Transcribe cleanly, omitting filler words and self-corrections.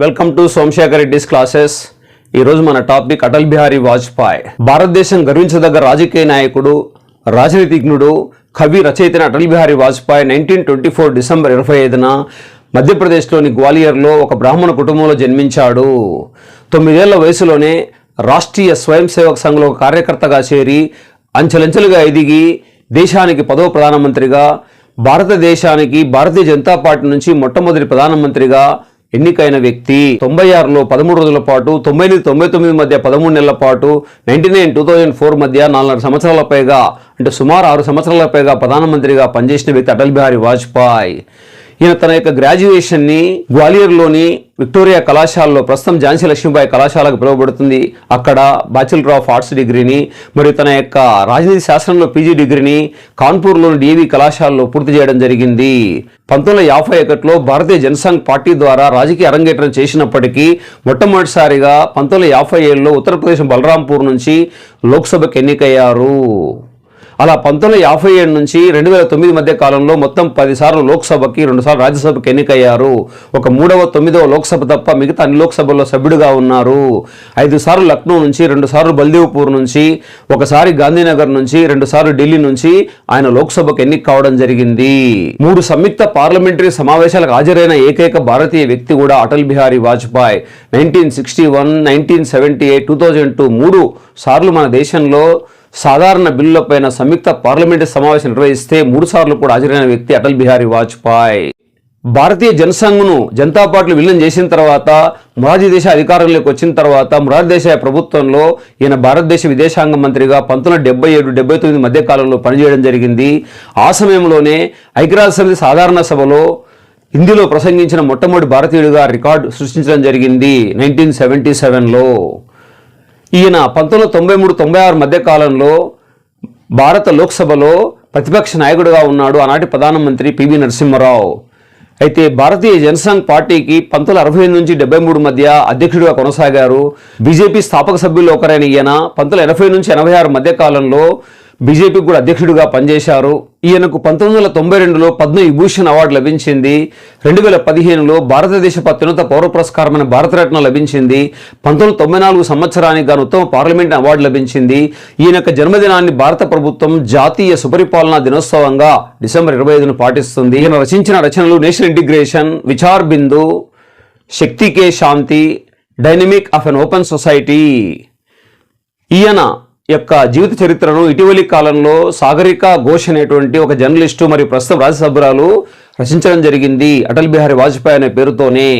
Welcome to Somashekar Reddy's classes. ఈరోజు మన topic Atal Bihari Vajpayee. భారతదేశం గర్వించదగ్గ రాజకీయ నాయకుడు, రాజనీతిజ్ఞుడు, కవి, రచయిత అటల్ బిహారీ వాజ్పేయి 1924 డిసెంబర్ 25న మధ్యప్రదేశ్లోని గ్వాలియర్లో ఒక బ్రాహ్మణ కుటుంబంలో జన్మించాడు. 9 ఏళ్ల వయసులోనే రాష్ట్రీయ స్వయం సేవక్ సంఘ్లో కార్యకర్తగా చేరి అంచెలంచెలుగా ఎదిగి దేశానికి 10వ ప్రధానమంత్రిగా, భారతదేశానికి భారతీయ జనతా పార్టీ నుంచి మొట్టమొదటి ప్రధానమంత్రిగా ఎన్నికైన వ్యక్తి. 96లో 13 రోజుల పాటు, 99 మధ్య 13 నెలల పాటు, 2004 మధ్య 4 సంవత్సరాల పైగా, అంటే సుమారు 6 సంవత్సరాల పైగా ప్రధానమంత్రిగా పనిచేసిన వ్యక్తి అటల్ బిహారీ వాజ్పేయి. ఈయన తన యొక్క గ్రాడ్యుయేషన్ని గ్వాలియర్లోని విక్టోరియా కళాశాలలో, ప్రస్తుతం ఝాన్సీ లక్ష్మీబాయి కళాశాలకు పిలువబడుతుంది, అక్కడ బ్యాచిలర్ ఆఫ్ ఆర్ట్స్ డిగ్రీని, మరియు తన యొక్క రాజనీతి శాస్త్రంలో పీజీ డిగ్రీని కాన్పూర్లోని డిఏవి కళాశాలలో పూర్తి చేయడం జరిగింది. 1951లో భారతీయ జనసంఘ్ పార్టీ ద్వారా రాజకీయ అరంగేట్రం చేసినప్పటికీ మొట్టమొదటిసారిగా 1957లో ఉత్తరప్రదేశ్ బలరాంపూర్ నుంచి లోక్సభకు ఎన్నికయ్యారు. అలా 1957 నుంచి 2009 మధ్య కాలంలో మొత్తం 10 సార్లు లోక్సభకి, 2 సార్లు రాజ్యసభకి ఎన్నికయ్యారు. ఒక 3వ, 9వ లోక్సభ తప్ప మిగతా అన్ని లోక్సభల్లో సభ్యుడిగా ఉన్నారు. 5 సార్లు లక్నో నుంచి, 2 సార్లు బల్దేవ్పూర్ నుంచి, ఒకసారి గాంధీనగర్ నుంచి, 2 సార్లు ఢిల్లీ నుంచి ఆయన లోక్సభకు ఎన్నిక కావడం జరిగింది. 3 సంయుక్త పార్లమెంటరీ సమావేశాలకు హాజరైన ఏకైక భారతీయ వ్యక్తి కూడా అటల్ బిహారీ వాజ్పేయి. 1961, 1978, 2002 3 సార్లు మన దేశంలో సాధారణ బిల్లులపైన సంయుక్త పార్లమెంటరీ సమావేశం నిర్వహిస్తే 3 సార్లు కూడా హాజరైన వ్యక్తి అటల్ బిహారీ వాజ్పేయి. భారతీయ జనసంఘ్ను జనతా పార్టీలు విలీనం చేసిన తర్వాత, మొరార్జీ దేశాయ్ అధికారంలోకి వచ్చిన తర్వాత మొరార్జీ దేశాయ్ ప్రభుత్వంలో ఈయన భారతదేశ విదేశాంగ మంత్రిగా 1977-79 మధ్య కాలంలో పనిచేయడం జరిగింది. ఆ సమయంలోనే ఐక్యరాజ్య సమితి సాధారణ సభలో హిందీలో ప్రసంగించిన మొట్టమొదటి భారతీయుడిగా రికార్డు సృష్టించడం జరిగింది 1977లో. ఈయన 1993-96 మధ్య కాలంలో భారత లోక్సభలో ప్రతిపక్ష నాయకుడిగా ఉన్నాడు ఆనాటి ప్రధానమంత్రి పివి నరసింహారావు. అయితే భారతీయ జనసంఘ్ పార్టీకి 1968 నుంచి 73 మధ్య అధ్యక్షుడిగా కొనసాగారు. బీజేపీ స్థాపక సభ్యుల్లో ఒకరైన ఈయన 1980 నుంచి 86 మధ్య కాలంలో బీజేపీకి కూడా అధ్యక్షుడిగా పనిచేశారు. ఈయనకు 1992లో పద్మవిభూషణ్ అవార్డు లభించింది. 2015లో భారతదేశ అత్యున్నత పౌర పురస్కారమైన భారతరత్న లభించింది. 1994 సంవత్సరానికి గాను ఉత్తమ పార్లమెంట్ అవార్డు లభించింది. ఈయన యొక్క జన్మదినాన్ని భారత ప్రభుత్వం జాతీయ సుపరిపాలనా దినోత్సవంగా డిసెంబర్ 25ను పాటిస్తుంది. ఈయన రచించిన రచనలు national integration, Vichar Bindu, Shakti K Shanti, dynamic of an open society. ఈయన యొక్క జీవిత చరిత్రను ఇటీవలి కాలంలో సాగరిక ఘోష్ అనేటువంటి ఒక జర్నలిస్టు మరియు ప్రస్తుతం రాజ్యసభ్యురాలు రచించడం జరిగింది అటల్ బిహారీ వాజ్పేయి అనే పేరుతోనే.